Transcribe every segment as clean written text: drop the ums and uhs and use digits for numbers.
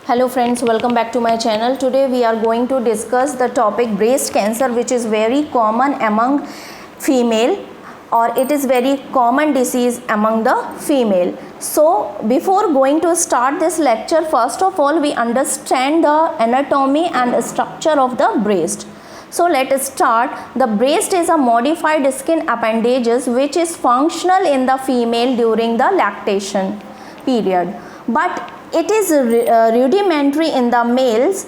Hello friends, welcome back to my channel. Today we are going to discuss the topic breast cancer, which is very common among female, or it is very common disease among the female. So before going to start this lecture, first of all we understand the anatomy and structure of the breast. So let us start. The breast is a modified skin appendages which is functional in the female during the lactation period, but it is rudimentary in the males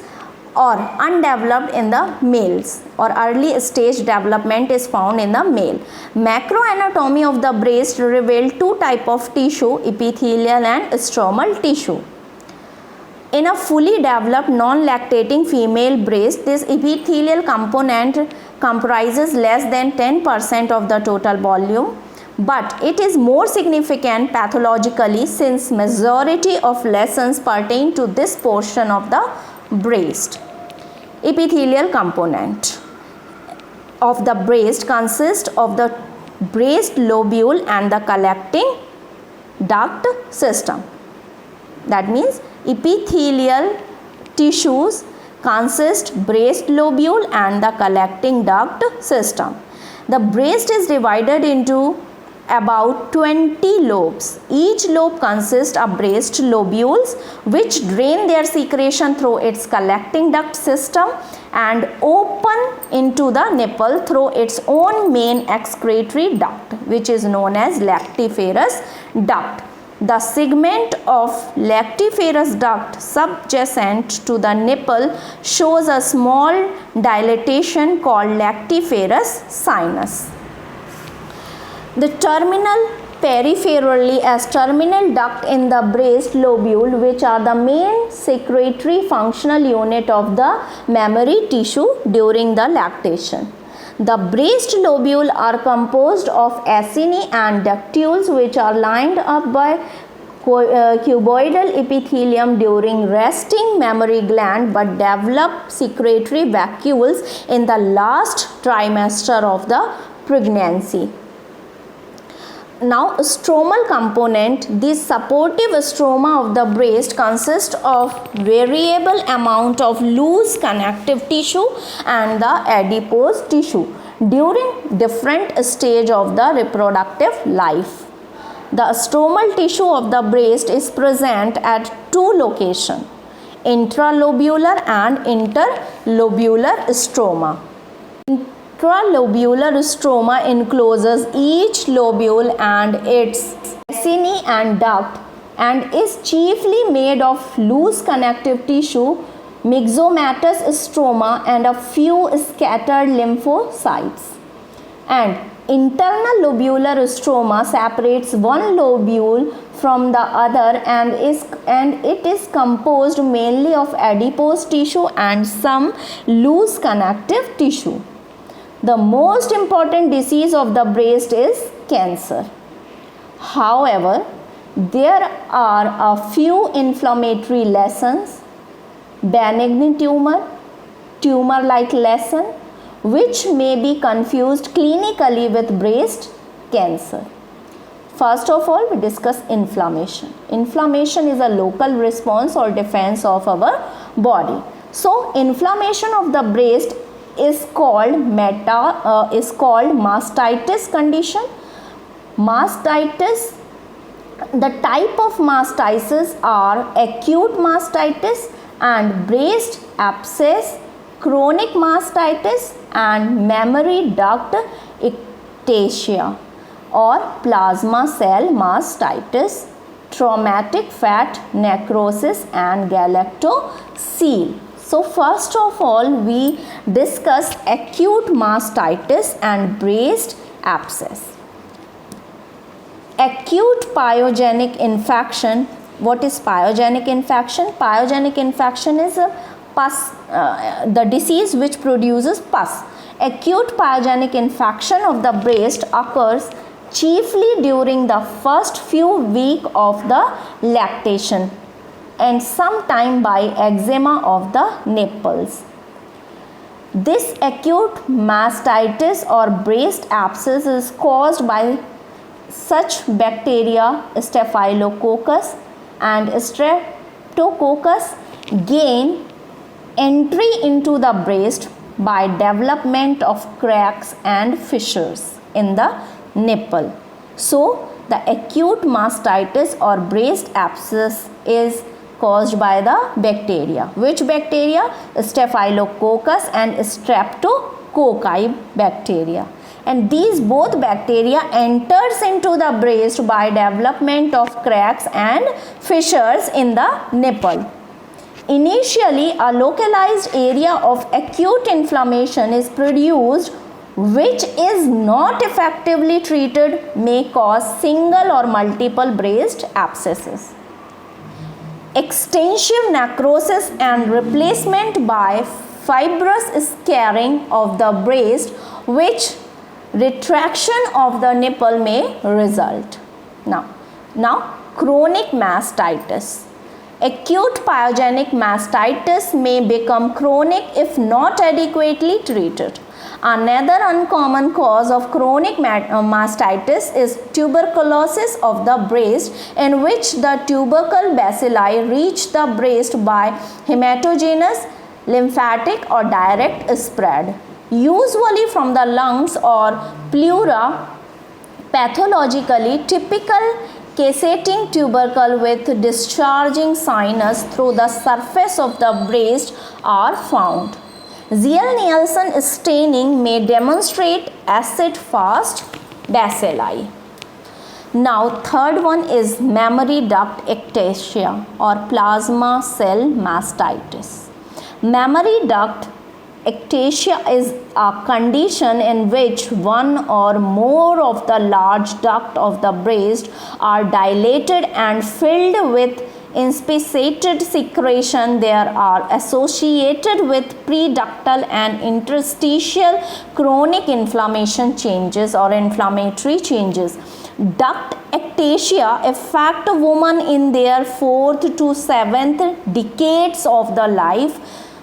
or undeveloped in the males, or early stage development is found in the male. Macroanatomy of the breast reveal two types of tissue, epithelial and stromal tissue. In a fully developed non-lactating female breast, this epithelial component comprises less than 10% of the total volume, but it is more significant pathologically since majority of lesions pertain to this portion of the breast. Epithelial component of the breast consists of the breast lobule and the collecting duct system. That means epithelial tissues consist breast lobule and the collecting duct system. The breast is divided into about 20 lobes. Each lobe consists of breast lobules which drain their secretion through its collecting duct system and open into the nipple through its own main excretory duct, which is known as lactiferous duct. The segment of lactiferous duct subjacent to the nipple shows a small dilatation called lactiferous sinus. The terminal peripherally as terminal duct in the breast lobule, which are the main secretory functional unit of the mammary tissue during the lactation. The breast lobule are composed of acini and ductules which are lined up by cuboidal epithelium during resting mammary gland but develop secretory vacuoles in the last trimester of the pregnancy. Now, stromal component, this supportive stroma of the breast consists of variable amount of loose connective tissue and the adipose tissue during different stage of the reproductive life. The stromal tissue of the breast is present at two locations, intralobular and interlobular stroma. Intralobular stroma encloses each lobule and its acini and duct and is chiefly made of loose connective tissue, myxomatous stroma and a few scattered lymphocytes. And internal lobular stroma separates one lobule from the other and it is composed mainly of adipose tissue and some loose connective tissue. The most important disease of the breast is cancer. However, there are a few inflammatory lesions, benign tumor-like lesion, which may be confused clinically with breast cancer. First of all, we discuss inflammation. Inflammation is a local response or defense of our body. So, inflammation of the breast is called mastitis condition. Mastitis, the type of mastitis are acute mastitis and breast abscess, chronic mastitis and mammary duct ectasia or plasma cell mastitis, traumatic fat necrosis and galactosile. So first of all, we discuss acute mastitis and breast abscess. Acute pyogenic infection. What is pyogenic infection? Pyogenic infection is a pus, the disease which produces pus. Acute pyogenic infection of the breast occurs chiefly during the first few weeks of the lactation and sometime by eczema of the nipples. This acute mastitis or breast abscess is caused by such bacteria Staphylococcus and Streptococcus gain entry into the breast by development of cracks and fissures in the nipple. So the acute mastitis or breast abscess is caused by the bacteria. Which bacteria? Staphylococcus and streptococci bacteria. And these both bacteria enters into the breast by development of cracks and fissures in the nipple. Initially, a localized area of acute inflammation is produced which is not effectively treated may cause single or multiple breast abscesses. Extensive necrosis and replacement by fibrous scarring of the breast, which retraction of the nipple may result. Now chronic mastitis. Acute pyogenic mastitis may become chronic if not adequately treated. Another uncommon cause of chronic mastitis is tuberculosis of the breast, in which the tubercle bacilli reach the breast by hematogenous, lymphatic or direct spread, usually from the lungs or pleura. Pathologically, typical casseting tubercle with discharging sinus through the surface of the breast are found. Ziehl-Neelsen staining may demonstrate acid-fast bacilli. Now third one is mammary duct ectasia or plasma cell mastitis. Mammary duct ectasia is a condition in which one or more of the large duct of the breast are dilated and filled with inspissated secretion. They are associated with preductal and interstitial chronic inflammation changes or inflammatory changes. Duct ectasia affect a woman in their 4th to 7th decades of the life.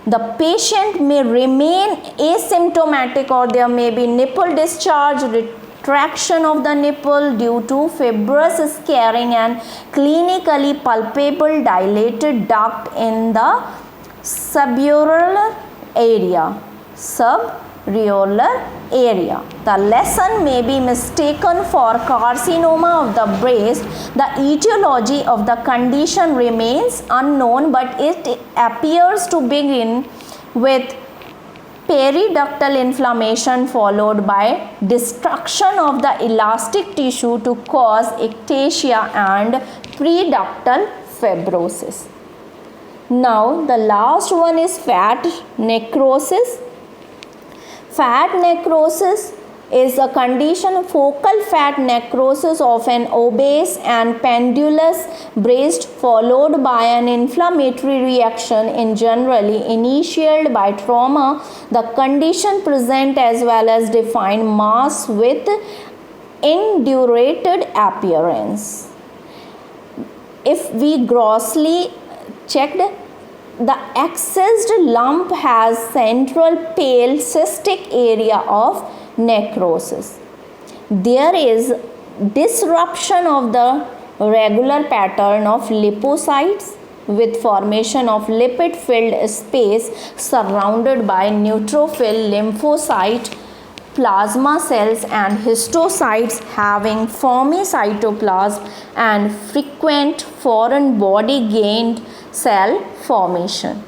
The patient may remain asymptomatic or there may be nipple discharge, retraction of the nipple due to fibrous scarring and clinically palpable dilated duct in the subareolar area. The lesion may be mistaken for carcinoma of the breast. The etiology of the condition remains unknown, but it appears to begin with periductal inflammation followed by destruction of the elastic tissue to cause ectasia and preductal fibrosis. Now the last one is fat necrosis. Fat necrosis is a condition, focal fat necrosis of an obese and pendulous breast followed by an inflammatory reaction in generally initiated by trauma. The condition present as well as defined mass with indurated appearance. If we grossly checked, the accessed lump has central pale cystic area of necrosis. There is disruption of the regular pattern of lipocytes with formation of lipid filled space surrounded by neutrophil, lymphocyte, plasma cells and histocytes having foamy cytoplasm and frequent foreign body gained cell formation.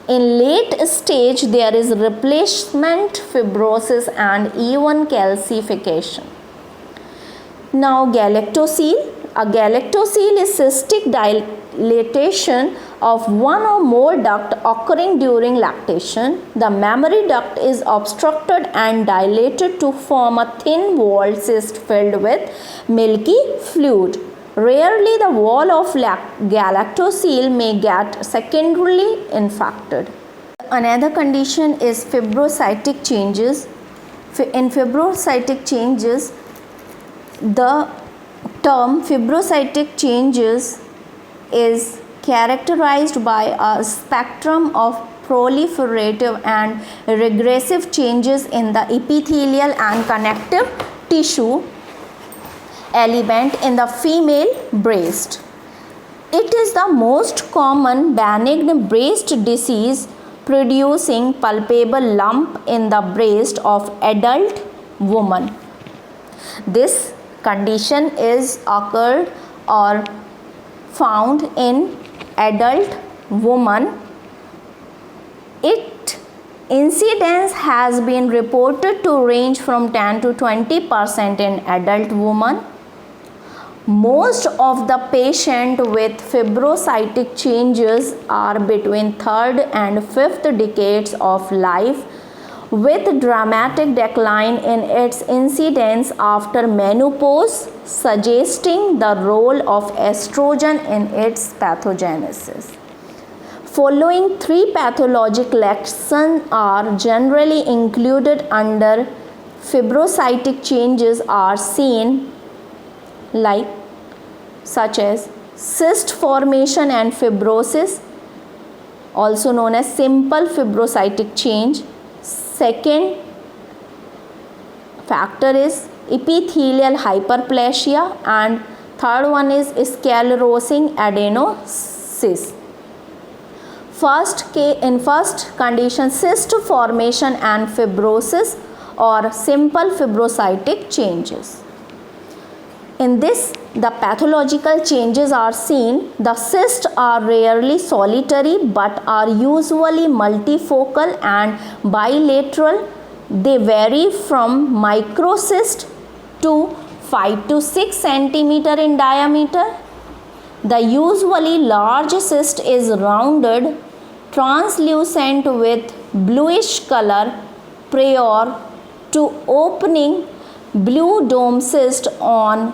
In late stage, there is replacement fibrosis and even calcification. Now galactocele. A galactocele is cystic dilatation of one or more duct occurring during lactation. The mammary duct is obstructed and dilated to form a thin walled cyst filled with milky fluid. Rarely the wall of galactocele may get secondarily infected. Another condition is fibrocytic changes. In fibrocytic changes, the term fibrocytic changes is characterized by a spectrum of proliferative and regressive changes in the epithelial and connective tissue element in the female breast. It is the most common benign breast disease, producing palpable lump in the breast of adult woman. This condition is occurred or found in adult woman. Its incidence has been reported to range from 10 to 20% in adult women. Most of the patients with fibrocytic changes are between 3rd and 5th decades of life, with dramatic decline in its incidence after menopause, suggesting the role of estrogen in its pathogenesis. Following 3 pathologic lessons are generally included under fibrocytic changes are seen, like such as cyst formation and fibrosis, also known as simple fibrocytic change. Second factor is epithelial hyperplasia, and third one is sclerosing adenosis. In first condition, cyst formation and fibrosis or simple fibrocytic changes. In this, the pathological changes are seen. The cysts are rarely solitary but are usually multifocal and bilateral. They vary from microcyst to 5 to 6 centimeter in diameter. The usually large cyst is rounded, translucent with bluish color prior to opening. Blue dome cyst on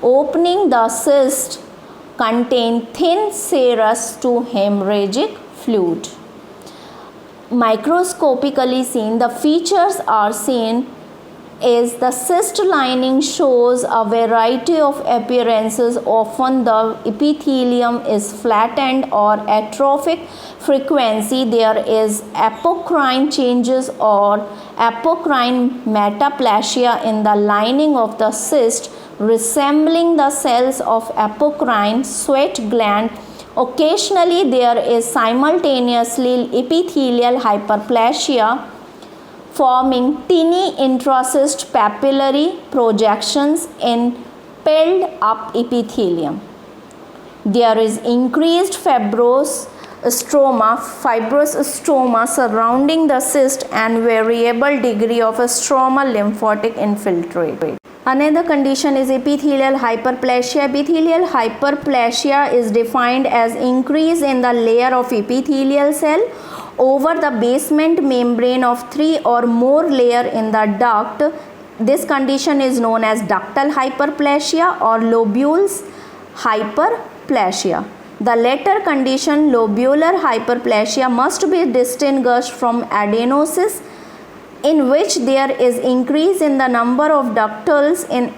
opening, the cyst contain thin serous to hemorrhagic fluid. Microscopically seen, the features are seen is the cyst lining shows a variety of appearances. Often the epithelium is flattened or atrophic. Frequency there is apocrine changes or apocrine metaplasia in the lining of the cyst, resembling the cells of apocrine sweat gland. Occasionally there is simultaneously epithelial hyperplasia, forming tiny intracyst papillary projections in pilled up epithelium. There is increased fibrous stroma surrounding the cyst and variable degree of stromal lymphatic infiltrate. Another condition is epithelial hyperplasia. Epithelial hyperplasia is defined as increase in the layer of epithelial cell over the basement membrane of 3 or more layer in the duct. This condition is known as ductal hyperplasia or lobules hyperplasia. The latter condition, lobular hyperplasia, must be distinguished from adenosis, in which there is increase in the number of ductals in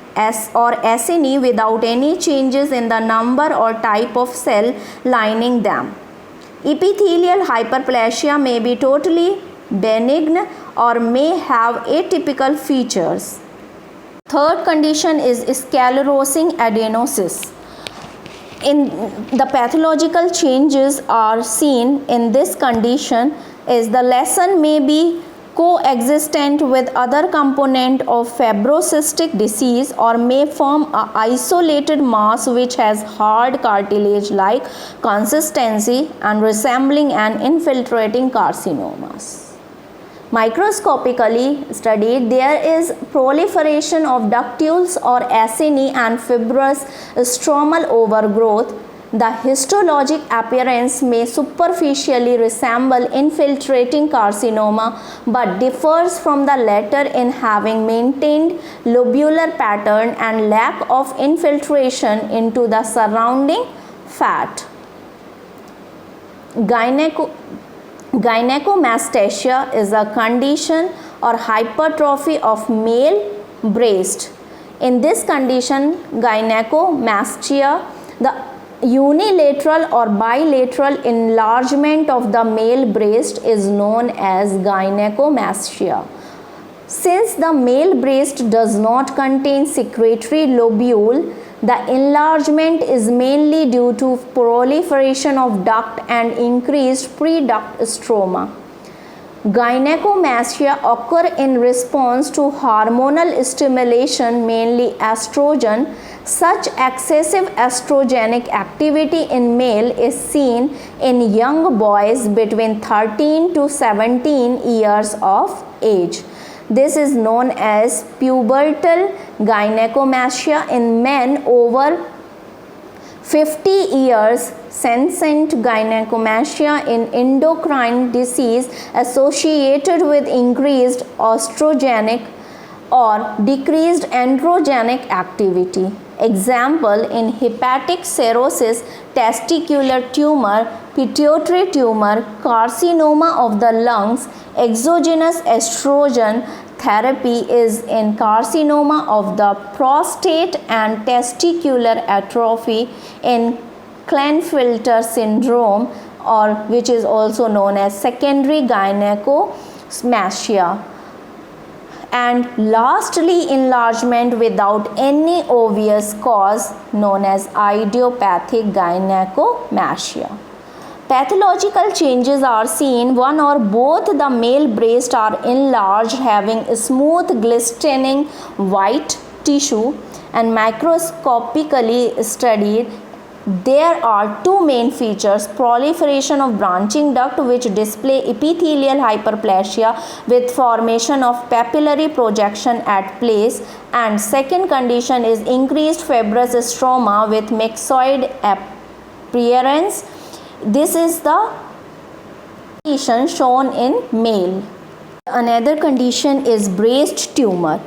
or acini without any changes in the number or type of cell lining them. Epithelial hyperplasia may be totally benign or may have atypical features. Third condition is sclerosing adenosis. In the pathological changes are seen in this condition is the lesion may be coexistent with other component of fibrocystic disease or may form an isolated mass which has hard cartilage like consistency and resembling an infiltrating carcinomas. Microscopically studied, there is proliferation of ductules or acini and fibrous stromal overgrowth. The histologic appearance may superficially resemble infiltrating carcinoma but differs from the latter in having maintained lobular pattern and lack of infiltration into the surrounding fat. Gynecomastia is a condition or hypertrophy of male breast. In this condition, gynecomastia, the unilateral or bilateral enlargement of the male breast is known as gynecomastia. Since the male breast does not contain secretory lobule, The enlargement is mainly due to proliferation of duct and increased pre-duct stroma. Gynecomastia occur in response to hormonal stimulation, mainly estrogen. Such excessive estrogenic activity in male is seen in young boys between 13 to 17 years of age. This is known as pubertal gynecomastia. In men over 50 years, senescent gynecomastia in endocrine disease associated with increased estrogenic or decreased androgenic activity. Example, in hepatic cirrhosis, testicular tumor, pituitary tumor, carcinoma of the lungs, exogenous estrogen therapy is in carcinoma of the prostate and testicular atrophy in Klinefelter syndrome, or which is also known as secondary gynecomastia. And lastly, enlargement without any obvious cause, known as idiopathic gynecomastia. Pathological changes are seen. One or both the male breasts are enlarged, having smooth glistening white tissue, and microscopically studied. There are two main features: proliferation of branching duct, which display epithelial hyperplasia with formation of papillary projection at place, and second condition is increased fibrous stroma with myxoid appearance. This is the condition shown in male. Another condition is breast tumor.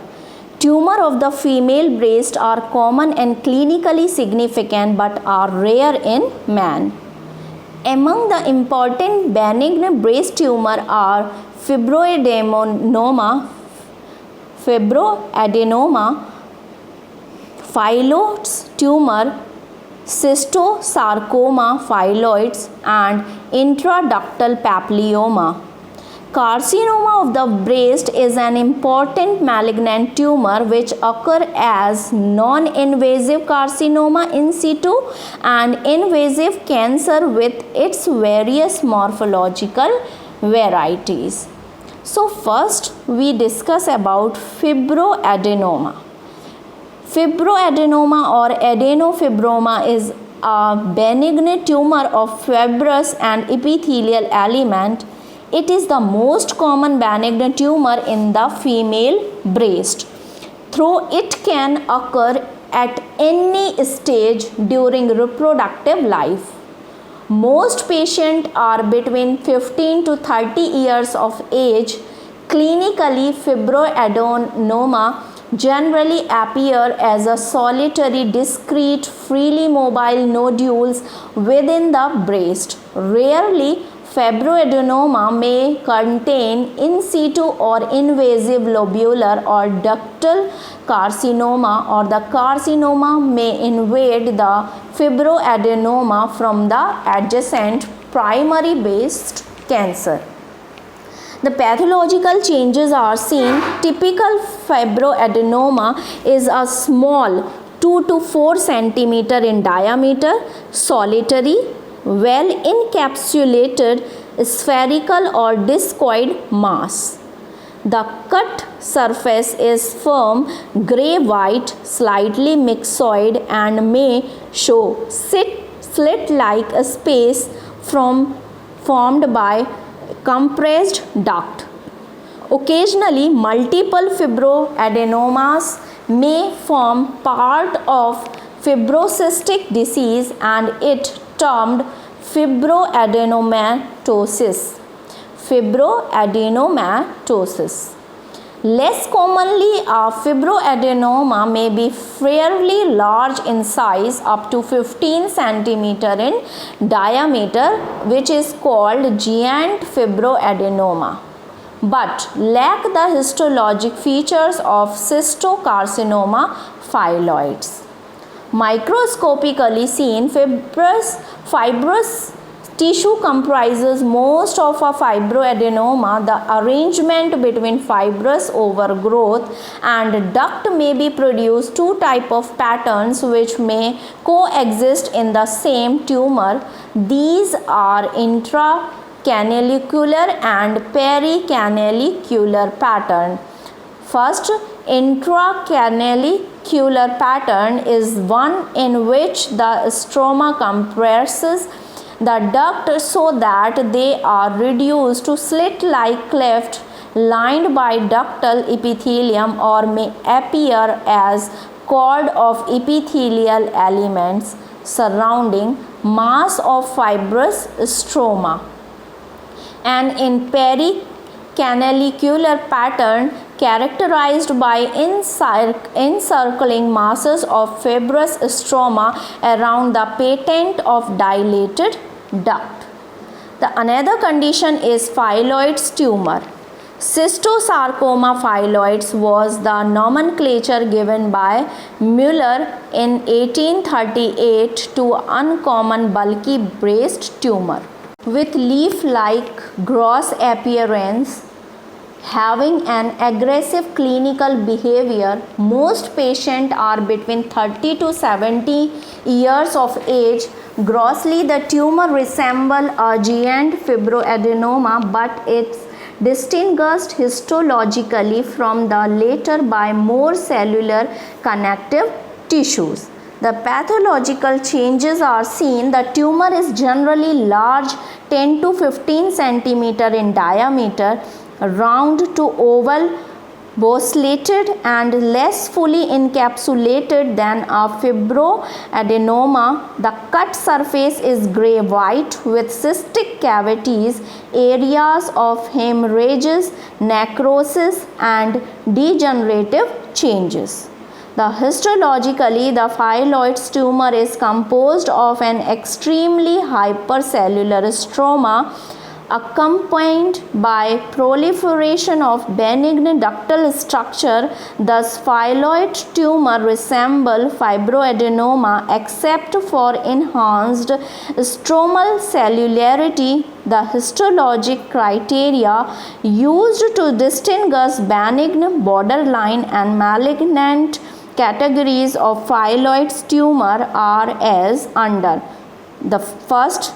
Tumor of the female breast are common and clinically significant but are rare in man. Among the important benign breast tumor are fibroadenoma, phyllodes tumor, cystosarcoma phyllodes, and intraductal papilloma. Carcinoma of the breast is an important malignant tumor which occur as non-invasive carcinoma in situ and invasive cancer with its various morphological varieties. So first we discuss about fibroadenoma. Fibroadenoma or adenofibroma is a benign tumor of fibrous and epithelial element. It is the most common benign tumor in the female breast, though it can occur at any stage during reproductive life. Most patients are between 15 to 30 years of age. Clinically, fibroadenoma generally appear as a solitary, discrete, freely mobile nodules within the breast. Rarely, fibroadenoma may contain in situ or invasive lobular or ductal carcinoma, or the carcinoma may invade the fibroadenoma from the adjacent primary breast cancer. The pathological changes are seen. Typical fibroadenoma is a small 2 to 4 cm in diameter, solitary, well encapsulated, spherical or discoid mass. The cut surface is firm, grey-white, slightly myxoid, and may show slit-like space formed by compressed duct. Occasionally, multiple fibroadenomas may form part of fibrocystic disease and it termed fibroadenomatosis. Less commonly, a fibroadenoma may be fairly large in size, up to 15 cm in diameter, which is called giant fibroadenoma, but lack the histologic features of cystocarcinoma phyllodes. Microscopically seen, fibrous tissue comprises most of a fibroadenoma. The arrangement between fibrous overgrowth and duct may be produced two types of patterns which may coexist in the same tumor. These are intracanalicular and pericanalicular pattern. First, intracanalicular pattern is one in which the stroma compresses the duct so that they are reduced to slit-like cleft lined by ductal epithelium, or may appear as cord of epithelial elements surrounding mass of fibrous stroma. And in pericanalicular pattern, characterized by encircling masses of fibrous stroma around the patent of dilated duct. The another condition is phyllodes tumor. Cystosarcoma phyllodes was the nomenclature given by Muller in 1838 to uncommon bulky breast tumor with leaf-like gross appearance, having an aggressive clinical behavior. Most patients are between 30 to 70 years of age. Grossly, the tumor resembles a giant fibroadenoma, but it's distinguished histologically from the latter by more cellular connective tissues. The pathological changes are seen. The tumor is generally large, 10 to 15 cm in diameter, round to oval, bosselated and less fully encapsulated than a fibroadenoma. The cut surface is gray-white with cystic cavities, areas of hemorrhages, necrosis and degenerative changes. Histologically, the phyllodes tumor is composed of an extremely hypercellular stroma accompanied by proliferation of benign ductal structure. Thus, phylloid tumor resemble fibroadenoma except for enhanced stromal cellularity. The histologic criteria used to distinguish benign, borderline and malignant categories of phylloid tumor are as under. The first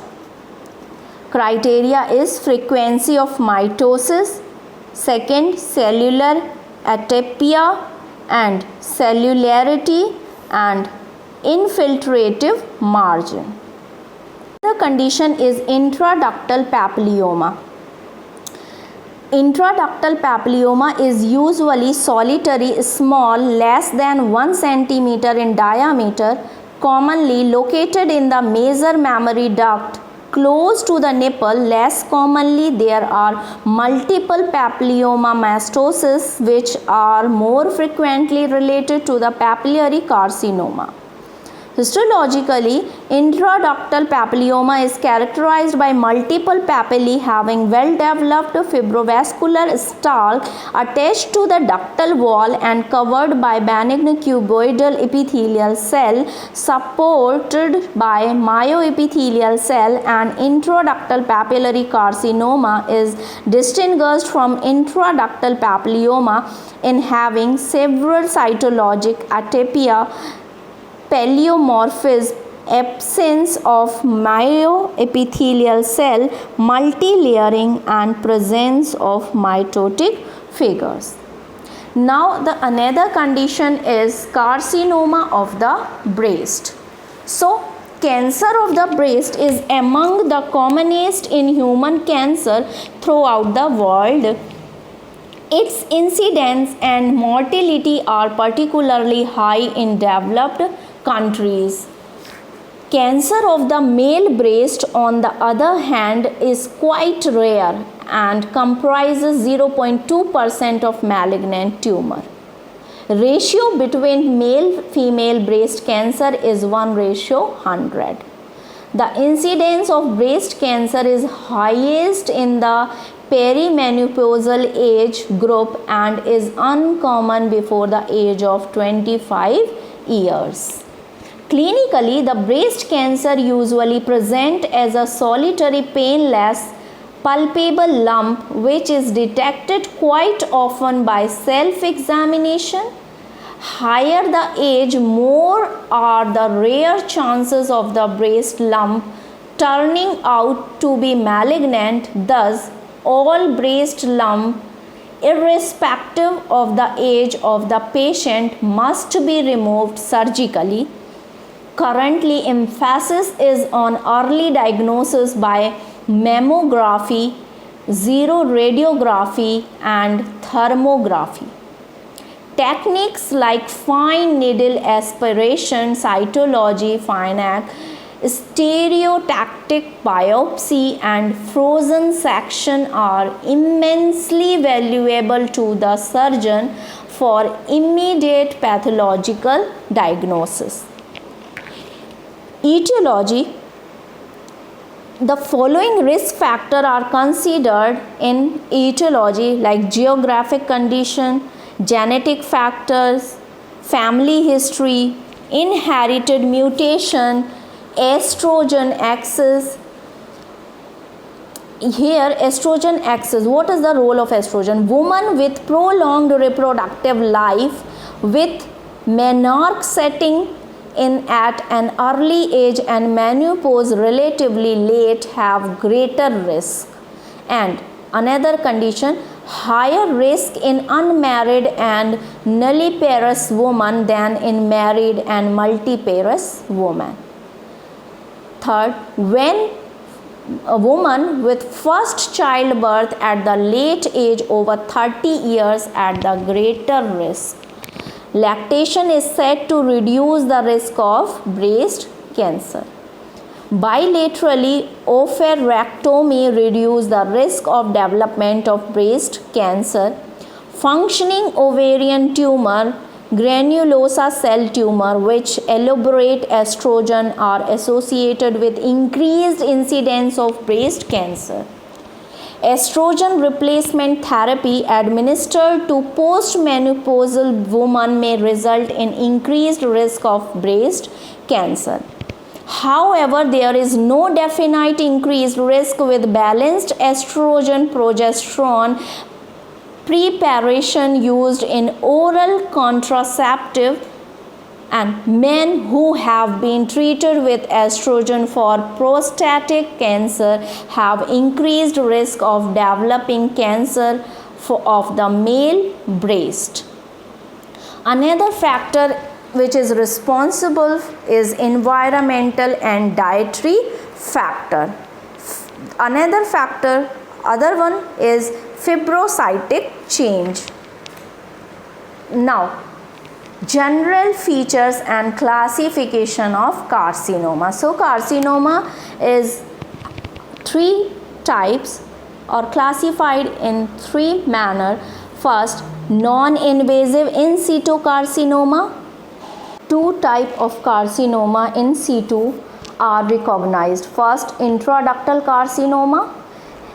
criteria is frequency of mitosis, second cellular atypia and cellularity and infiltrative margin. The condition is intraductal papilloma. Intraductal papilloma is usually solitary, small, less than 1 cm in diameter, commonly located in the major mammary duct close to the nipple. Less commonly, there are multiple papillomatosis which are more frequently related to the papillary carcinoma. Histologically, intraductal papilloma is characterized by multiple papillae having well-developed fibrovascular stalk attached to the ductal wall and covered by benign cuboidal epithelial cell supported by myoepithelial cell. And intraductal papillary carcinoma is distinguished from intraductal papilloma in having several cytologic atypia, pleomorphism, absence of myoepithelial cell, multilayering and presence of mitotic figures. Now the another condition is carcinoma of the breast. So cancer of the breast is among the commonest in human cancer throughout the world. Its incidence and mortality are particularly high in developed countries. Cancer of the male breast, on the other hand, is quite rare and comprises 0.2% of malignant tumor. Ratio between male-female breast cancer is 1:100. The incidence of breast cancer is highest in the perimenopausal age group and is uncommon before the age of 25 years. Clinically, the breast cancer usually present as a solitary painless palpable lump which is detected quite often by self-examination. Higher the age, more are the rare chances of the breast lump turning out to be malignant. Thus, all breast lump, irrespective of the age of the patient, must be removed surgically. Currently, emphasis is on early diagnosis by mammography, xeroradiography, and thermography. Techniques like fine needle aspiration, cytology, FINAC, stereotactic biopsy, and frozen section are immensely valuable to the surgeon for immediate pathological diagnosis. Etiology. The following risk factors are considered in etiology, like geographic condition, genetic factors, family history, inherited mutation, estrogen axis. Here, estrogen axis. What is the role of estrogen? Women with prolonged reproductive life with menarche setting in at an early age and menopause relatively late have greater risk. And another condition, higher risk in unmarried and nulliparous women than in married and multiparous women. Third, when a woman with first childbirth at the late age over 30 years at the greater risk. Lactation is said to reduce the risk of breast cancer. Bilaterally, oophorectomy reduces the risk of development of breast cancer. Functioning ovarian tumor, granulosa cell tumor, which elaborate estrogen, are associated with increased incidence of breast cancer. Estrogen replacement therapy administered to postmenopausal women may result in increased risk of breast cancer. However, there is no definite increased risk with balanced estrogen progesterone preparation used in oral contraceptive, and men who have been treated with estrogen for prostatic cancer have increased risk of developing cancer of the male breast. Another factor which is responsible is environmental and dietary factor. Other one is fibrocytic change. Now, general features and classification of carcinoma. So, carcinoma is 3 types or classified in 3 manner. First, non-invasive in situ carcinoma. 2 types of carcinoma in situ are recognized. First, intraductal carcinoma.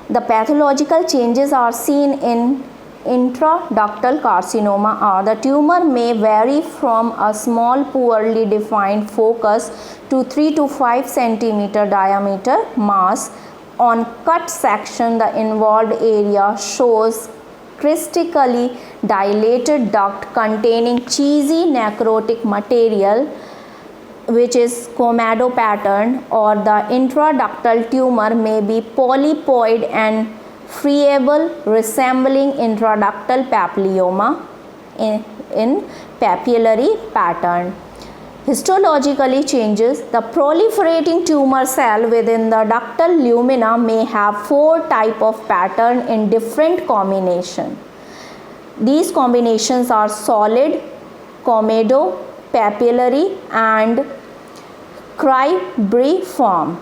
The pathological changes are seen in intraductal carcinoma are the tumor may vary from a small poorly defined focus to 3 to 5 centimeter diameter mass. On cut section, the involved area shows crystallically dilated duct containing cheesy necrotic material which is comedo pattern, or the intraductal tumor may be polypoid and friable, resembling intraductal papilloma in papillary pattern. Histologically changes, the proliferating tumor cell within the ductal lumina may have 4 type of pattern in different combination. These combinations are solid, comedo, papillary, and cribriform.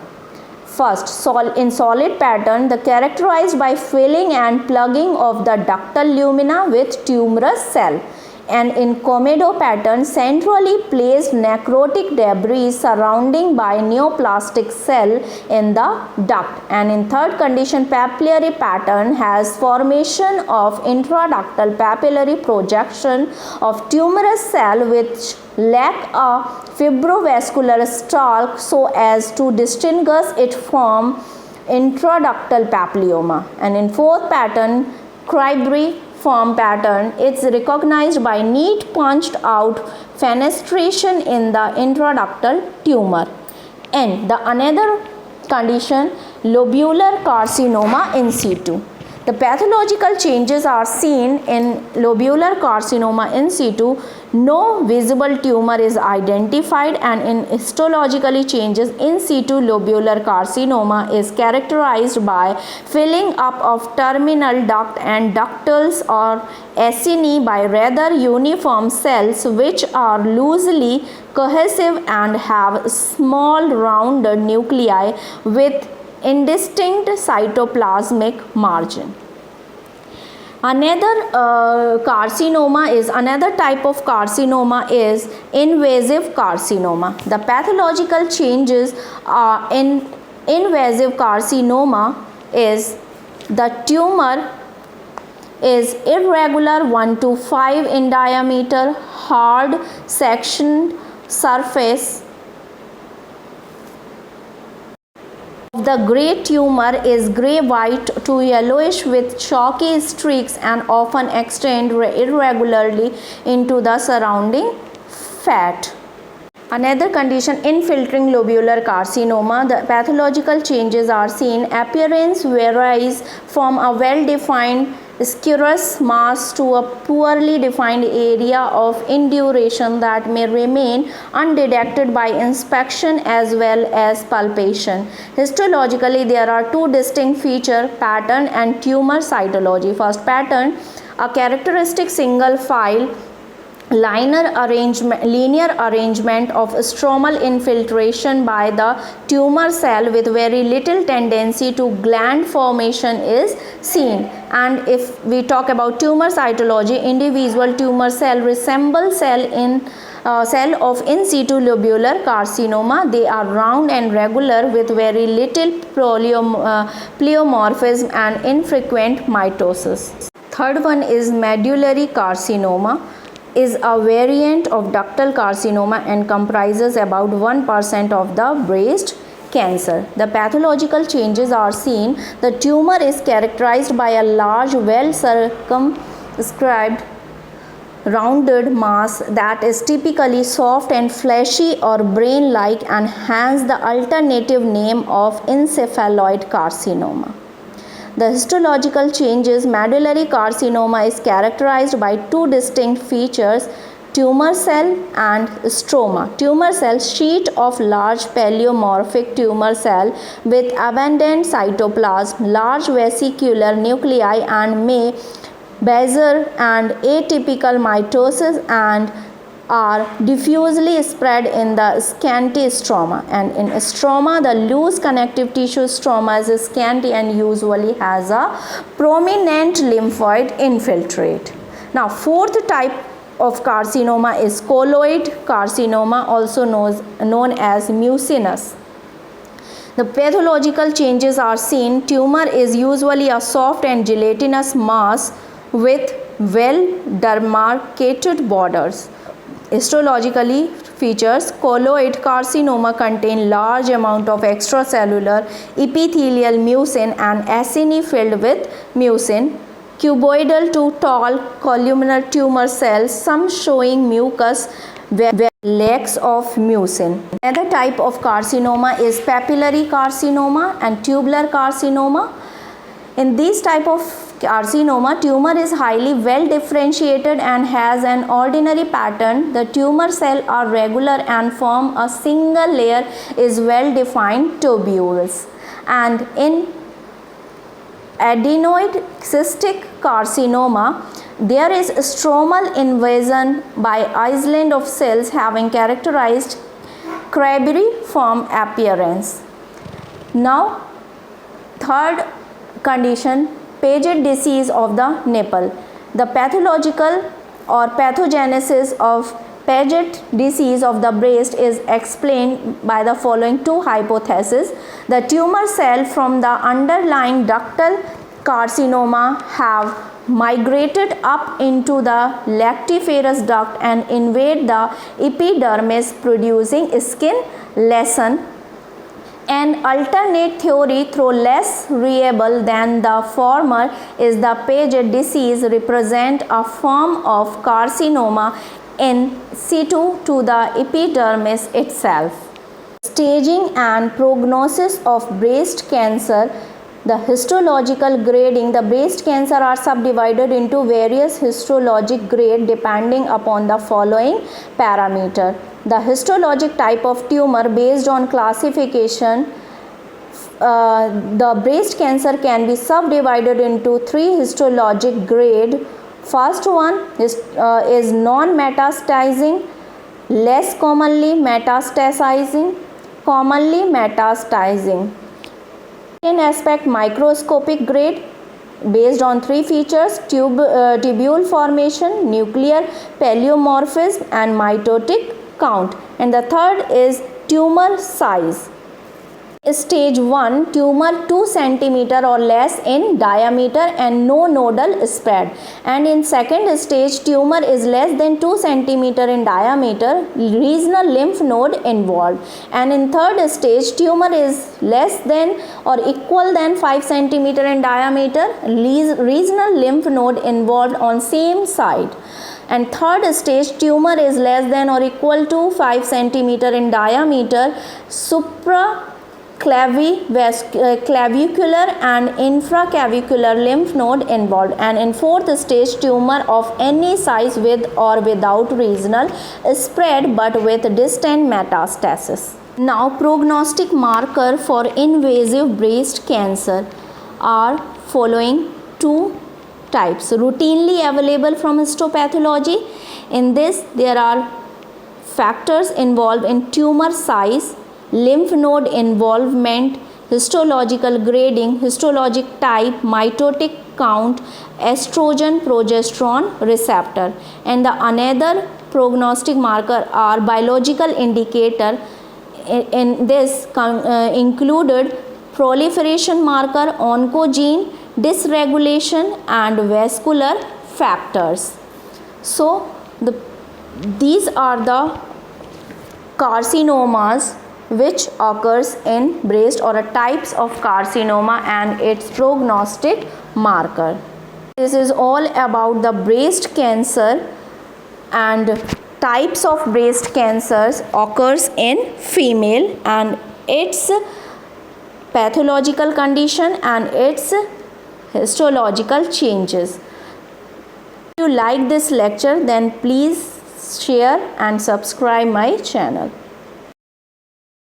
First, in solid pattern, the characterized by filling and plugging of the ductal lumina with tumorous cell, and in comedo pattern, centrally placed necrotic debris surrounding by neoplastic cell in the duct, and in third condition, papillary pattern has formation of intraductal papillary projection of tumorous cell which lack a fibrovascular stalk so as to distinguish it from intraductal papilloma. And in fourth pattern, cribriform pattern, it's recognized by neat punched out fenestration in the intraductal tumor. And the another condition, lobular carcinoma in situ. The pathological changes are seen in lobular carcinoma in situ. No visible tumor is identified, and in histologically changes in situ lobular carcinoma is characterized by filling up of terminal duct and ductals or acini by rather uniform cells which are loosely cohesive and have small rounded nuclei with indistinct cytoplasmic margin. Another type of carcinoma is invasive carcinoma. The pathological changes in invasive carcinoma is the tumor is irregular 1 to 5 in diameter, hard sectioned surface. The grey tumor is grey-white to yellowish with chalky streaks and often extend irregularly into the surrounding fat. Another condition, infiltrating lobular carcinoma. The pathological changes are seen. Appearance varies from a well-defined scurous mass to a poorly defined area of induration that may remain undetected by inspection as well as palpation. Histologically, there are two distinct feature, pattern and tumor cytology. First pattern, a characteristic single file linear arrangement of stromal infiltration by the tumor cell with very little tendency to gland formation is seen. And if we talk about tumor cytology, individual tumor cell resemble cell of in situ lobular carcinoma. They are round and regular with very little pleomorphism and infrequent mitosis. Third one is medullary carcinoma, is a variant of ductal carcinoma and comprises about 1% of the breast cancer. The pathological changes are seen. The tumor is characterized by a large, well circumscribed rounded mass that is typically soft and fleshy or brain-like, and hence the alternative name of encephaloid carcinoma. The histological changes, medullary carcinoma is characterized by two distinct features, tumor cell and stroma. Tumor cell, sheet of large pleomorphic tumor cell with abundant cytoplasm, large vesicular nuclei and may basal and atypical mitosis and are diffusely spread in the scanty stroma. And in stroma, the loose connective tissue stroma is scanty and usually has a prominent lymphoid infiltrate. Now, fourth type of carcinoma is colloid carcinoma, also known as mucinous. The pathological changes are seen. Tumor is usually a soft and gelatinous mass with well demarcated borders. Histologically features, colloid carcinoma contain large amount of extracellular epithelial mucin and acini filled with mucin, cuboidal to tall columnar tumor cells, some showing mucus where lacks of mucin. Another type of carcinoma is papillary carcinoma and tubular carcinoma. In these type of carcinoma, tumor is highly well differentiated and has an ordinary pattern. The tumor cells are regular and form a single layer is well defined tubules. And in adenoid cystic carcinoma, there is stromal invasion by island of cells having characterized cribriform appearance. Now, third condition, Paget disease of the nipple. The pathological or pathogenesis of Paget disease of the breast is explained by the following two hypotheses. The tumor cell from the underlying ductal carcinoma have migrated up into the lactiferous duct and invade the epidermis, producing skin lesion. An alternate theory, though less reliable than the former, is the Paget disease represent a form of carcinoma in situ to the epidermis itself. Staging and prognosis of breast cancer. The histological grading. The breast cancer are subdivided into various histologic grade depending upon the following parameter. The histologic type of tumor based on classification. The breast cancer can be subdivided into three histologic grade. First one is non-metastasizing, less commonly metastasizing, commonly metastasizing. Second aspect, microscopic grade based on three features: tubule formation, nuclear pleomorphism and mitotic count. And the third is tumor size. Stage 1, tumor 2 cm or less in diameter and no nodal spread. And in second stage, tumor is less than 2 cm in diameter, regional lymph node involved. And in third stage, tumor is less than or equal than 5 cm in diameter, regional lymph node involved on same side. And third stage, tumor is less than or equal to 5 cm in diameter, clavicular and infraclavicular lymph node involved. And in fourth stage, tumor of any size with or without regional spread but with distant metastasis. Now, prognostic marker for invasive breast cancer are following two types. Routinely available from histopathology. In this, there are factors involved in tumor size, lymph node involvement, histological grading, histologic type, mitotic count, estrogen progesterone receptor. And the another prognostic marker are biological indicator. In this included proliferation marker, oncogene, dysregulation and vascular factors. So these are the carcinomas which occurs in breast, or a types of carcinoma and its prognostic marker. This is all about the breast cancer, and types of breast cancers occurs in female and its pathological condition and its histological changes. If you like this lecture, then please share and subscribe my channel.